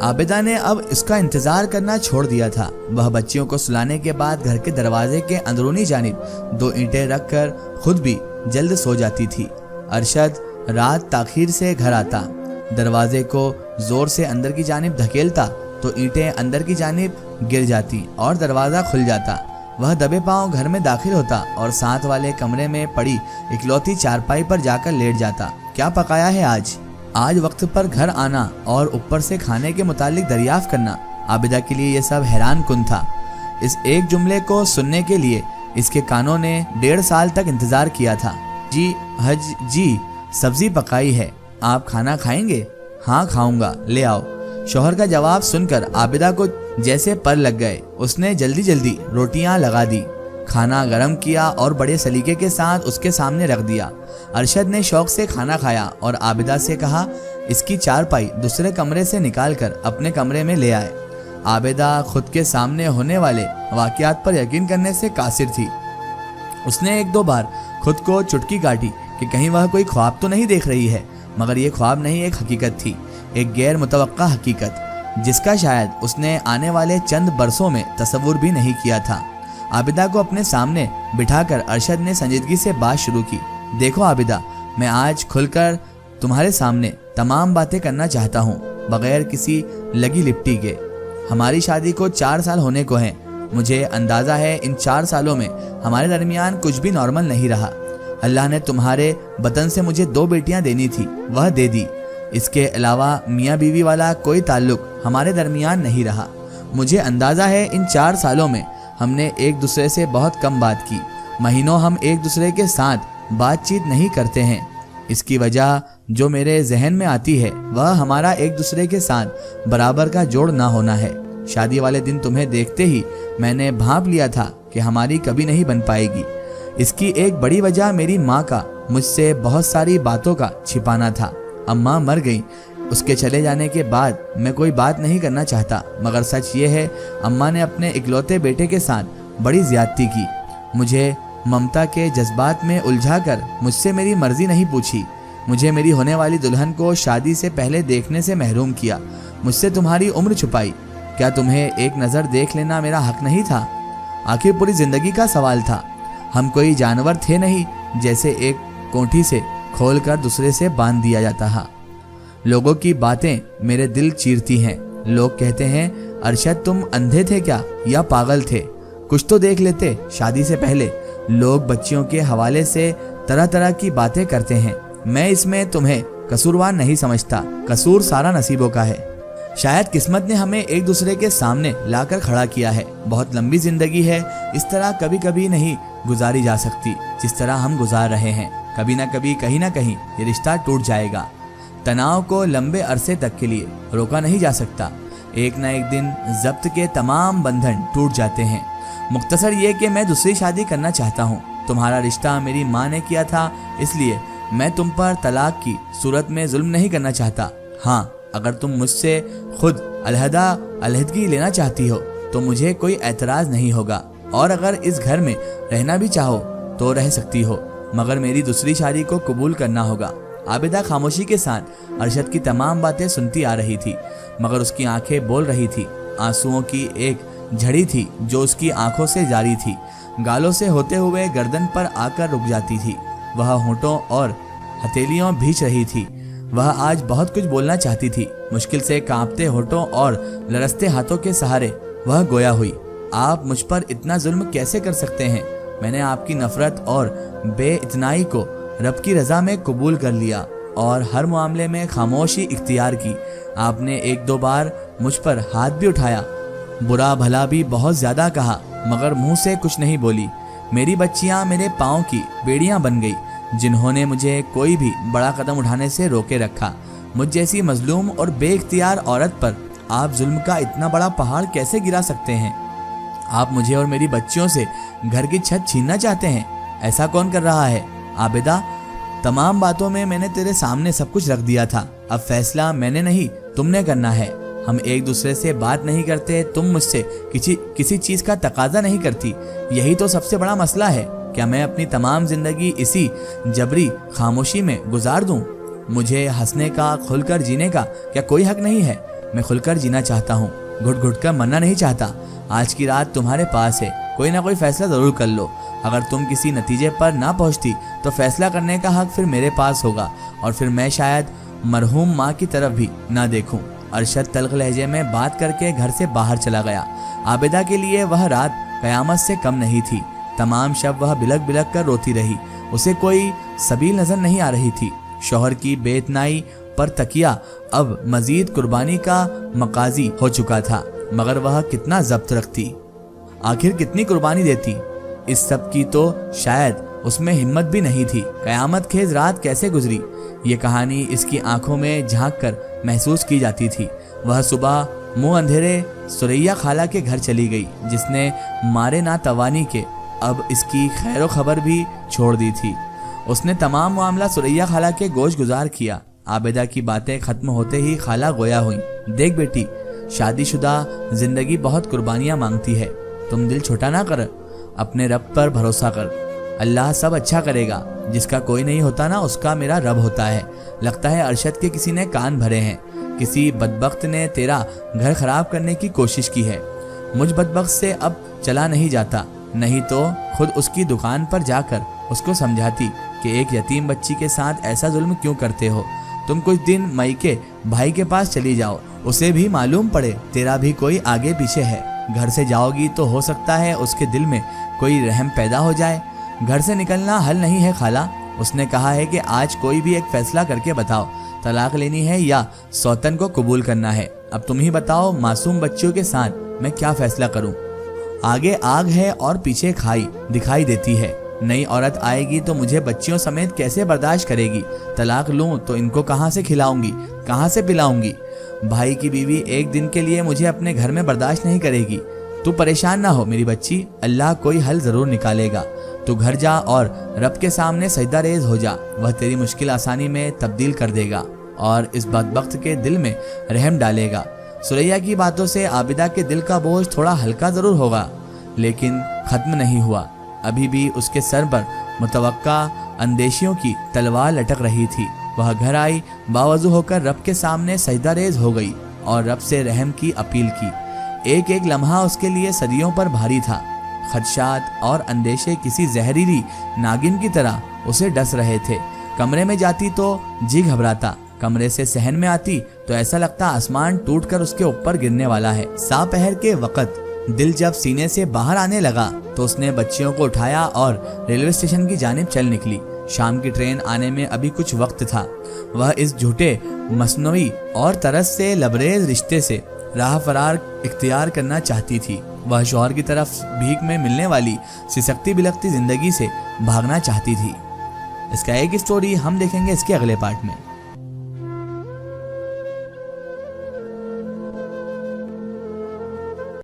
आबिदा ने अब इसका इंतजार करना छोड़ दिया था। वह बच्चियों को सुलाने के बाद घर के दरवाजे के अंदरूनी जानिब 2 ईंटें रखकर खुद भी जल्द सो जाती थी। अरशद रात ताखीर से घर आता, दरवाजे को जोर से अंदर की जानिब धकेलता तो ईंटें अंदर की जानिब गिर जाती और दरवाज़ा खुल जाता। वह दबे पांव घर में दाखिल होता और साथ वाले कमरे में पड़ी इकलौती चारपाई पर जाकर लेट जाता। क्या पकाया है आज? आज वक्त पर घर आना और ऊपर से खाने के मुतालिक दरियाफ्त करना आबिदा के लिए यह सब हैरान कुन था। इस एक जुमले को सुनने के लिए इसके कानों ने 1.5 साल तक इंतजार किया था। जी हज जी, सब्जी पकाई है, आप खाना खाएंगे? हाँ खाऊंगा, ले आओ। शौहर का जवाब सुनकर आबिदा को जैसे पर लग गए। उसने जल्दी जल्दी रोटियां लगा दी, खाना गरम किया और बड़े सलीके के साथ उसके सामने रख दिया। अरशद ने शौक से खाना खाया और आबिदा से कहा इसकी चारपाई दूसरे कमरे से निकालकर अपने कमरे में ले आए। आबिदा खुद के सामने होने वाले वाक़यात पर यकीन करने से कासिर थी। उसने 1-2 बार खुद को चुटकी काटी कि कहीं वह कोई ख्वाब तो नहीं देख रही है, मगर ये ख्वाब नहीं, एक हकीकत थी, एक गैर मुतवक्का हकीकत जिसका शायद उसने आने वाले चंद बरसों में तसव्वुर भी नहीं किया था। आबिदा को अपने सामने बिठाकर अरशद ने संजीदगी से बात शुरू की। देखो आबिदा, मैं आज खुलकर तुम्हारे सामने तमाम बातें करना चाहता हूँ, बगैर किसी लगी लिपटी के। हमारी शादी को 4 साल होने को हैं। मुझे अंदाज़ा है इन 4 सालों में हमारे दरमियान कुछ भी नॉर्मल नहीं रहा। अल्लाह ने तुम्हारे बतन से मुझे 2 बेटियां देनी थी, वह दे दी। इसके अलावा मियाँ बीवी वाला कोई ताल्लुक हमारे दरमियान नहीं रहा। मुझे अंदाज़ा है इन 4 सालों में हमने एक दूसरे से बहुत कम बात की। महीनों हम एक दूसरे के साथ बातचीत नहीं करते हैं। इसकी वजह जो मेरे जहन में आती है वह हमारा एक दूसरे के साथ बराबर का जोड़ ना होना है। शादी वाले दिन तुम्हें देखते ही मैंने भांप लिया था कि हमारी कभी नहीं बन पाएगी। इसकी एक बड़ी वजह मेरी माँ का मुझसे बहुत सारी बातों का छिपाना था। अम्मा मर गई, उसके चले जाने के बाद मैं कोई बात नहीं करना चाहता, मगर सच ये है अम्मा ने अपने इकलौते बेटे के साथ बड़ी ज्यादती की। मुझे ममता के जज्बात में उलझाकर मुझसे मेरी मर्जी नहीं पूछी। मुझे मेरी होने वाली दुल्हन को शादी से पहले देखने से महरूम किया। मुझसे तुम्हारी उम्र छुपाई। क्या तुम्हें एक नज़र देख लेना मेरा हक नहीं था? आखिर पूरी जिंदगी का सवाल था। हम कोई जानवर थे नहीं जैसे एक कोठी से खोलकर दूसरे से बांध दिया जाता है। लोगों की बातें मेरे दिल चीरती हैं। लोग कहते हैं अरशद तुम अंधे थे क्या या पागल थे? कुछ तो देख लेते शादी से पहले। लोग बच्चियों के हवाले से तरह तरह की बातें करते हैं। मैं इसमें तुम्हें कसूरवार नहीं समझता। कसूर सारा नसीबों का है। शायद किस्मत ने हमें एक दूसरे के सामने लाकर खड़ा किया है। बहुत लंबी जिंदगी है, इस तरह कभी कभी नहीं गुजारी जा सकती जिस तरह हम गुजार रहे हैं। कभी ना कभी कहीं ना कहीं ये रिश्ता टूट जाएगा। तनाव को लंबे अरसे तक के लिए रोका नहीं जा सकता। एक ना एक दिन जब्त के तमाम बंधन टूट जाते हैं। मुख्तसर ये कि मैं दूसरी शादी करना चाहता हूँ। तुम्हारा रिश्ता मेरी माँ ने किया था, इसलिए मैं तुम पर तलाक की सूरत में जुल्म नहीं करना चाहता। हाँ, अगर तुम मुझसे खुद अलहदगी लेना चाहती हो तो मुझे कोई एतराज़ नहीं होगा, और अगर इस घर में रहना भी चाहो तो रह सकती हो, मगर मेरी दूसरी शादी को कबूल करना होगा। आबिदा खामोशी के साथ अरशद की तमाम बातें सुनती आ रही थी, मगर उसकी आंखें बोल रही थी। आंसुओं की एक झड़ी थी जो उसकी आंखों से जारी थी, गालों से होते हुए गर्दन पर आकर रुक जाती थी। वह होंठों और हथेलियों भींच रही थी। वह आज बहुत कुछ बोलना चाहती थी। मुश्किल से कांपते होठों और लरसते हाथों के सहारे वह गोया हुई। आप मुझ पर इतना जुल्म कैसे कर सकते हैं? मैंने आपकी नफरत और बेइतनाई को रब की रजा में कबूल कर लिया और हर मामले में खामोशी इख्तियार की। आपने 1-2 बार मुझ पर हाथ भी उठाया, बुरा भला भी बहुत ज्यादा कहा, मगर मुंह से कुछ नहीं बोली। मेरी बच्चियां मेरे पाँव की बेड़ियां बन गई, जिन्होंने मुझे कोई भी बड़ा कदम उठाने से रोके रखा। मुझ जैसी मजलूम और बेइख्तियार औरत पर आप जुल्म का इतना बड़ा पहाड़ कैसे गिरा सकते हैं? आप मुझे और मेरी बच्चियों से घर की छत छीनना चाहते हैं। ऐसा कौन कर रहा है? आबिदा, तमाम बातों में मैंने तेरे सामने सब कुछ रख दिया था। अब फैसला मैंने नहीं तुमने करना है। हम एक दूसरे से बात नहीं करते, तुम मुझसे किसी चीज का तकाजा नहीं करती। यही तो सबसे बड़ा मसला है। क्या मैं अपनी तमाम जिंदगी इसी जबरी खामोशी में गुजार दूं? मुझे हंसने का, खुलकर जीने का क्या कोई हक नहीं है? मैं खुलकर जीना चाहता हूँ, घुट घुट कर मरना नहीं चाहता। आज की रात तुम्हारे पास है, कोई ना कोई फैसला ज़रूर कर लो। अगर तुम किसी नतीजे पर ना पहुँचती तो फैसला करने का हक फिर मेरे पास होगा, और फिर मैं शायद मरहूम माँ की तरफ भी ना देखूं। अरशद तल्ख लहजे में बात करके घर से बाहर चला गया। आबिदा के लिए वह रात कयामत से कम नहीं थी। तमाम शब वह बिलक बिलक कर रोती रही। उसे कोई सबील नजर नहीं आ रही थी। शौहर की बेइतनाई पर तकिया अब मजीद कुर्बानी का मकाजी हो चुका था, मगर वह कितना ज़ब्त रखती, आखिर कितनी कुर्बानी देती। इस सब की तो शायद उसमें हिम्मत भी नहीं थी। कयामत खेज रात कैसे गुजरी, ये कहानी इसकी आंखों में झांक कर महसूस की जाती थी। वह सुबह मुंह अंधेरे सुरैया खाला के घर चली गई, जिसने मारे ना तवानी के अब इसकी खैर खबर भी छोड़ दी थी। उसने तमाम मामला सुरैया खाला के गोश गुजार किया। आबिदा की बातें खत्म होते ही खाला गोया हुई। देख बेटी, शादीशुदा जिंदगी बहुत कुर्बानियां मांगती है। तुम दिल छोटा ना कर, अपने रब पर भरोसा कर। अल्लाह सब अच्छा करेगा। जिसका कोई नहीं होता ना, उसका मेरा रब होता है। लगता है अरशद के किसी ने कान भरे हैं। किसी बदबख्त ने तेरा घर खराब करने की कोशिश की है। मुझ बदबख्त से अब चला नहीं जाता, नहीं तो खुद उसकी दुकान पर जाकर उसको समझाती कि एक यतीम बच्ची के साथ ऐसा जुल्म क्यों करते हो। तुम कुछ दिन मई के भाई के पास चली जाओ, उसे भी मालूम पड़े तेरा भी कोई आगे पीछे है। घर से जाओगी तो हो सकता है उसके दिल में कोई रहम पैदा हो जाए। घर से निकलना हल नहीं है खाला। उसने कहा है कि आज कोई भी एक फैसला करके बताओ, तलाक लेनी है या सौतन को कबूल करना है। अब तुम ही बताओ, मासूम बच्चियों के साथ मैं क्या फैसला करूं। आगे आग है और पीछे खाई दिखाई देती है। नई औरत आएगी तो मुझे बच्चियों समेत कैसे बर्दाश्त करेगी। तलाक लूं तो इनको कहां से खिलाऊंगी, कहां से पिलाऊंगी। भाई की बीवी एक दिन के लिए मुझे अपने घर में बर्दाश्त नहीं करेगी। तू परेशान ना हो मेरी बच्ची, अल्लाह कोई हल जरूर निकालेगा। तू घर जा और रब के सामने सजदा रेज हो जा, वह तेरी मुश्किल आसानी में तब्दील कर देगा और इस बदबख्त के दिल में रहम डालेगा। सुरैया की बातों से आबिदा के दिल का बोझ थोड़ा हल्का जरूर होगा, लेकिन खत्म नहीं हुआ। अभी भी उसके सर पर मुतवक्का अंदेशियों की तलवार लटक रही थी। वह घर आई, बावजू होकर रब के सामने सजदा रेज हो गई और रब से रहम की अपील की। एक एक लम्हा उसके लिए सदियों पर भारी था। खदशात और अंदेशे किसी जहरीली नागिन की तरह उसे डस रहे थे। कमरे में जाती तो जी घबराता, कमरे से सहन में आती तो ऐसा लगता आसमान टूटकर उसके ऊपर गिरने वाला है। सापहर के वक़्त दिल जब सीने से बाहर आने लगा तो उसने बच्चियों को उठाया और रेलवे स्टेशन की जानिब चल निकली। शाम की ट्रेन आने में अभी कुछ वक्त था। वह इस झूठे मसनवी और तरस से लबरेज रिश्ते से राह फरार इख्तियार करना चाहती थी। वह शौहर की तरफ भीख में मिलने वाली सिसकती बिलकती जिंदगी से भागना चाहती थी। इसका एक स्टोरी हम देखेंगे इसके अगले पार्ट में।